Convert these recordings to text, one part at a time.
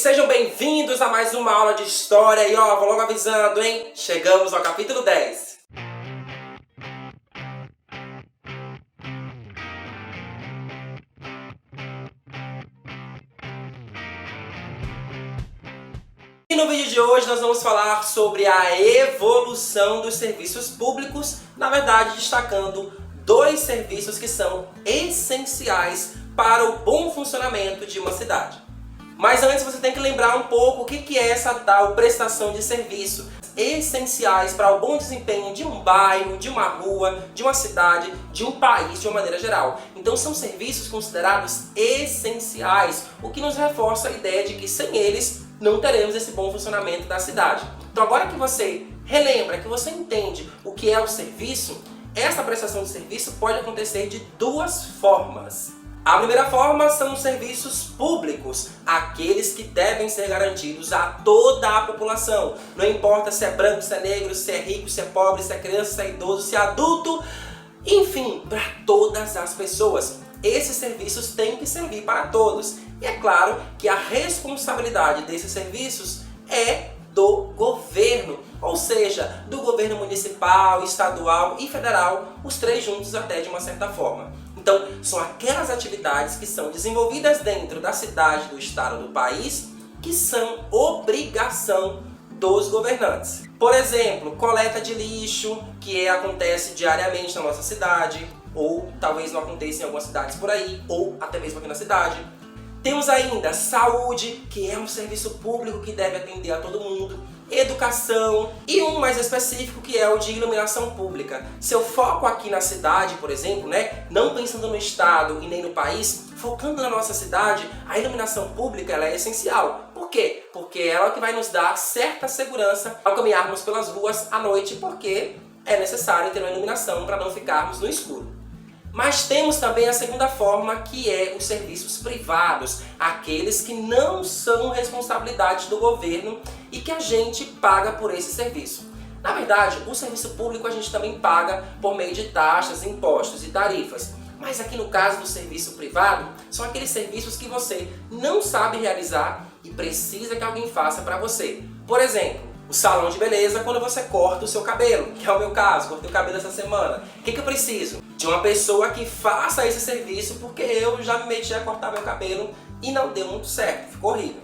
sejam bem-vindos a mais uma aula de história. E ó, vou logo avisando, hein? Chegamos ao capítulo 10. E no vídeo de hoje nós vamos falar sobre a evolução dos serviços públicos, na verdade destacando dois serviços que são essenciais para o bom funcionamento de uma cidade. Mas antes você tem que lembrar um pouco o que é essa tal prestação de serviço, essenciais para o bom desempenho de um bairro, de uma rua, de uma cidade, de um país de uma maneira geral. Então são serviços considerados essenciais, o que nos reforça a ideia de que sem eles não teremos esse bom funcionamento da cidade. Então agora que você relembra, que você entende o que é o serviço, essa prestação de serviço pode acontecer de duas formas. A primeira forma são os serviços públicos, aqueles que devem ser garantidos a toda a população. Não importa se é branco, se é negro, se é rico, se é pobre, se é criança, se é idoso, se é adulto, enfim, para todas as pessoas. Esses serviços têm que servir para todos. E é claro que a responsabilidade desses serviços é do governo, ou seja, do governo municipal, estadual e federal, os três juntos até de uma certa forma. Então, são aquelas atividades que são desenvolvidas dentro da cidade, do estado, do país, que são obrigação dos governantes. Por exemplo, coleta de lixo, que acontece diariamente na nossa cidade, ou talvez não aconteça em algumas cidades por aí, ou até mesmo aqui na cidade. Temos ainda saúde, que é um serviço público que deve atender a todo mundo, educação e um mais específico que é o de iluminação pública. Se eu foco aqui na cidade, por exemplo, não pensando no estado e nem no país, focando na nossa cidade, a iluminação pública ela é essencial. Por quê? Porque ela é o que vai nos dar certa segurança ao caminharmos pelas ruas à noite, porque é necessário ter uma iluminação para não ficarmos no escuro. Mas temos também a segunda forma, que é os serviços privados, aqueles que não são responsabilidade do governo e que a gente paga por esse serviço. Na verdade, o serviço público a gente também paga por meio de taxas, impostos e tarifas. Mas aqui no caso do serviço privado, são aqueles serviços que você não sabe realizar e precisa que alguém faça para você. Por exemplo, o salão de beleza quando você corta o seu cabelo, que é o meu caso, cortei o cabelo essa semana. O que eu preciso? De uma pessoa que faça esse serviço, porque eu já me meti a cortar meu cabelo e não deu muito certo, ficou horrível.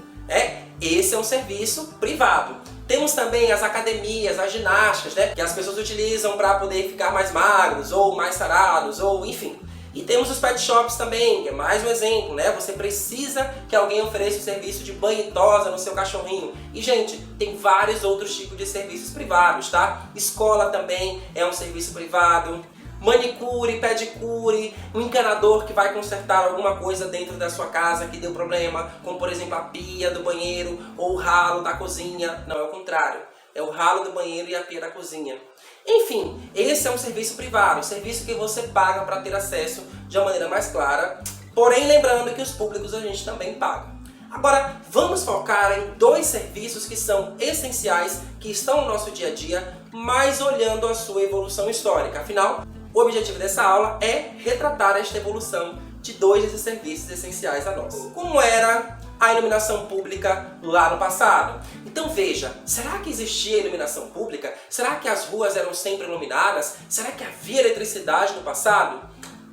Esse é um serviço privado. Temos também as academias, as ginásticas, que as pessoas utilizam para poder ficar mais magros, ou mais sarados, ou enfim. E temos os pet shops também, que é mais um exemplo, Você precisa que alguém ofereça o serviço de banho e tosa no seu cachorrinho. E, gente, tem vários outros tipos de serviços privados, tá? Escola também é um serviço privado. Manicure, pedicure, um encanador que vai consertar alguma coisa dentro da sua casa que deu problema, como, por exemplo, a pia do banheiro ou o ralo da cozinha. Não, é o contrário. É o ralo do banheiro e a pia da cozinha. Enfim, esse é um serviço privado, um serviço que você paga para ter acesso de uma maneira mais clara, porém lembrando que os públicos a gente também paga. Agora, vamos focar em dois serviços que são essenciais, que estão no nosso dia a dia, mas olhando a sua evolução histórica. Afinal, o objetivo dessa aula é retratar esta evolução de dois desses serviços essenciais a nós. Como era a iluminação pública lá no passado? Então veja, será que existia iluminação pública? Será que as ruas eram sempre iluminadas? Será que havia eletricidade no passado?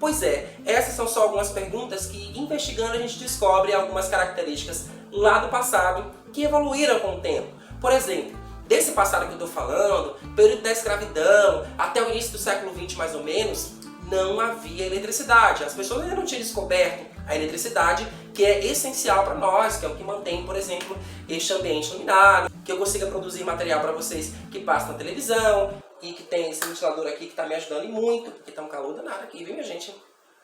Pois é, essas são só algumas perguntas que, investigando, a gente descobre algumas características lá do passado que evoluíram com o tempo. Por exemplo, desse passado que eu estou falando, período da escravidão, até o início do século XX mais ou menos, não havia eletricidade. As pessoas ainda não tinham descoberto a eletricidade, que é essencial para nós, que é o que mantém, por exemplo, este ambiente iluminado, que eu consiga produzir material para vocês que passa na televisão, e que tem esse ventilador aqui que está me ajudando e muito, porque está um calor danado aqui, viu, minha gente?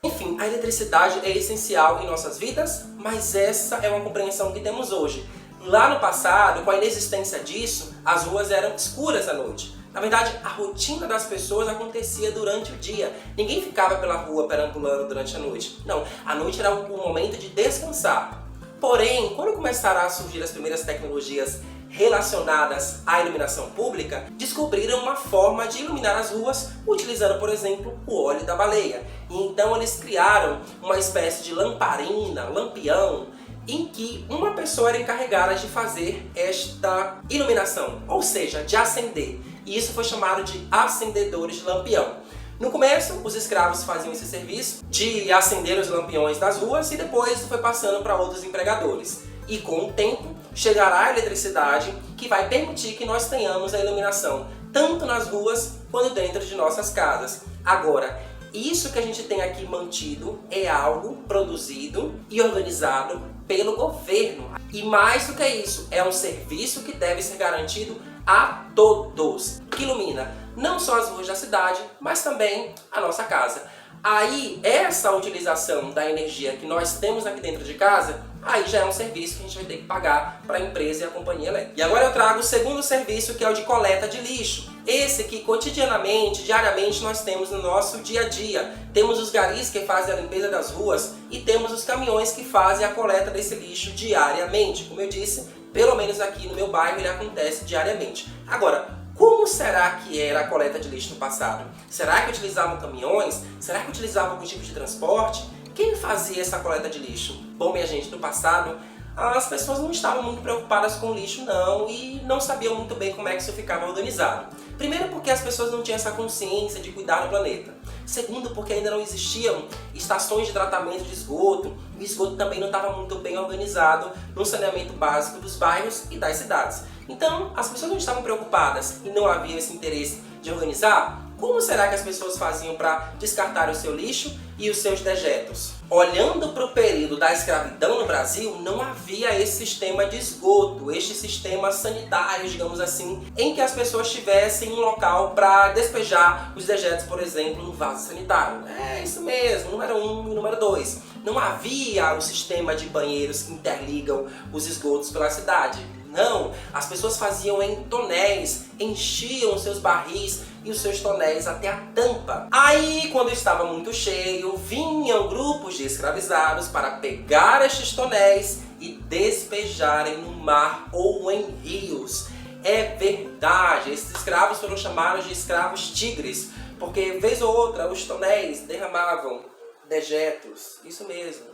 Enfim, a eletricidade é essencial em nossas vidas, mas essa é uma compreensão que temos hoje. Lá no passado, com a inexistência disso, as ruas eram escuras à noite. Na verdade, a rotina das pessoas acontecia durante o dia. Ninguém ficava pela rua perambulando durante a noite. Não, a noite era um momento de descansar. Porém, quando começaram a surgir as primeiras tecnologias relacionadas à iluminação pública, descobriram uma forma de iluminar as ruas utilizando, por exemplo, o óleo da baleia. E então eles criaram uma espécie de lamparina, lampião, em que uma pessoa era encarregada de fazer esta iluminação, ou seja, de acender. E isso foi chamado de acendedores de lampião. No começo, os escravos faziam esse serviço de acender os lampiões das ruas e depois foi passando para outros empregadores. E com o tempo, chegará a eletricidade que vai permitir que nós tenhamos a iluminação tanto nas ruas quanto dentro de nossas casas. Agora, isso que a gente tem aqui mantido é algo produzido e organizado pelo governo. E mais do que isso, é um serviço que deve ser garantido a todos, que ilumina não só as ruas da cidade, mas também a nossa casa. Aí, essa utilização da energia que nós temos aqui dentro de casa, aí já é um serviço que a gente vai ter que pagar para a empresa e a companhia elétrica. E agora eu trago o segundo serviço, que é o de coleta de lixo. Esse que cotidianamente, diariamente, nós temos no nosso dia a dia. Temos os garis que fazem a limpeza das ruas e temos os caminhões que fazem a coleta desse lixo diariamente. Como eu disse, pelo menos aqui no meu bairro ele acontece diariamente. Agora, como será que era a coleta de lixo no passado? Será que utilizavam caminhões? Será que utilizavam algum tipo de transporte? Quem fazia essa coleta de lixo? Bom, minha gente, no passado as pessoas não estavam muito preocupadas com o lixo não e não sabiam muito bem como é que isso ficava organizado. Primeiro porque as pessoas não tinham essa consciência de cuidar do planeta. Segundo porque ainda não existiam estações de tratamento de esgoto. O esgoto também não estava muito bem organizado no saneamento básico dos bairros e das cidades. Então, as pessoas não estavam preocupadas e não havia esse interesse de organizar. Como será que as pessoas faziam para descartar o seu lixo e os seus dejetos? Olhando para o período da escravidão no Brasil, não havia esse sistema de esgoto, este sistema sanitário, digamos assim, em que as pessoas tivessem um local para despejar os dejetos, por exemplo, no vaso sanitário. É isso mesmo, número 1 e número 2. Não havia o sistema de banheiros que interligam os esgotos pela cidade. Não, as pessoas faziam em tonéis, enchiam seus barris e os seus tonéis até a tampa. Aí, quando estava muito cheio, vinham grupos de escravizados para pegar estes tonéis e despejarem no mar ou em rios. É verdade, esses escravos foram chamados de escravos tigres, porque vez ou outra os tonéis derramavam dejetos. Isso mesmo,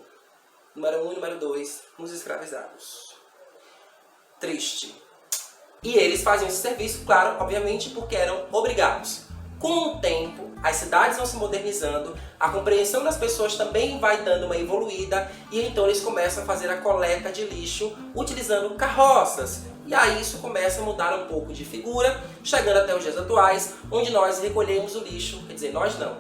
número 1 e número 2, nos escravizados. Triste. E eles faziam esse serviço, claro, obviamente, porque eram obrigados. Com o tempo, as cidades vão se modernizando, a compreensão das pessoas também vai dando uma evoluída e então eles começam a fazer a coleta de lixo utilizando carroças. E aí isso começa a mudar um pouco de figura, chegando até os dias atuais, onde nós recolhemos o lixo, quer dizer, nós não.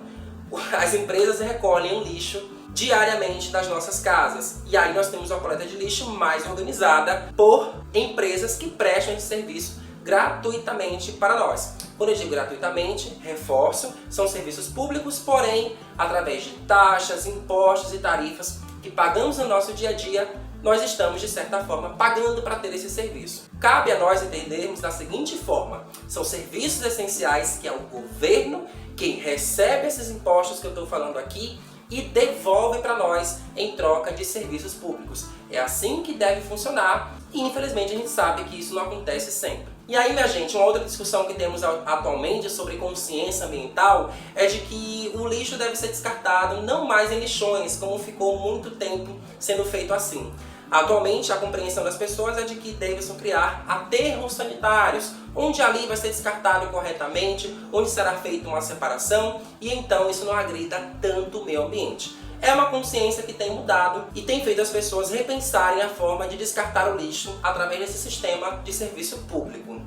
As empresas recolhem o lixo diariamente das nossas casas. E aí nós temos uma coleta de lixo mais organizada por empresas que prestam esse serviço gratuitamente para nós. Quando eu digo gratuitamente, reforço, são serviços públicos, porém, através de taxas, impostos e tarifas que pagamos no nosso dia a dia, nós estamos, de certa forma, pagando para ter esse serviço. Cabe a nós entendermos da seguinte forma: são serviços essenciais que é o governo quem recebe esses impostos que eu estou falando aqui e devolve para nós em troca de serviços públicos. É assim que deve funcionar e infelizmente a gente sabe que isso não acontece sempre. E aí, minha gente, uma outra discussão que temos atualmente sobre consciência ambiental é de que o lixo deve ser descartado não mais em lixões, como ficou muito tempo sendo feito assim. Atualmente, a compreensão das pessoas é de que devem criar aterros sanitários, onde ali vai ser descartado corretamente, onde será feita uma separação e então isso não agrida tanto o meio ambiente. É uma consciência que tem mudado e tem feito as pessoas repensarem a forma de descartar o lixo através desse sistema de serviço público.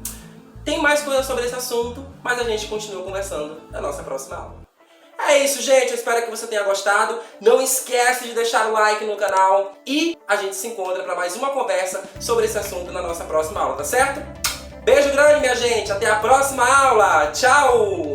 Tem mais coisas sobre esse assunto, mas a gente continua conversando na nossa próxima aula. É isso, gente. Eu espero que você tenha gostado. Não esquece de deixar o like no canal e a gente se encontra para mais uma conversa sobre esse assunto na nossa próxima aula, tá certo? Beijo grande, minha gente. Até a próxima aula. Tchau!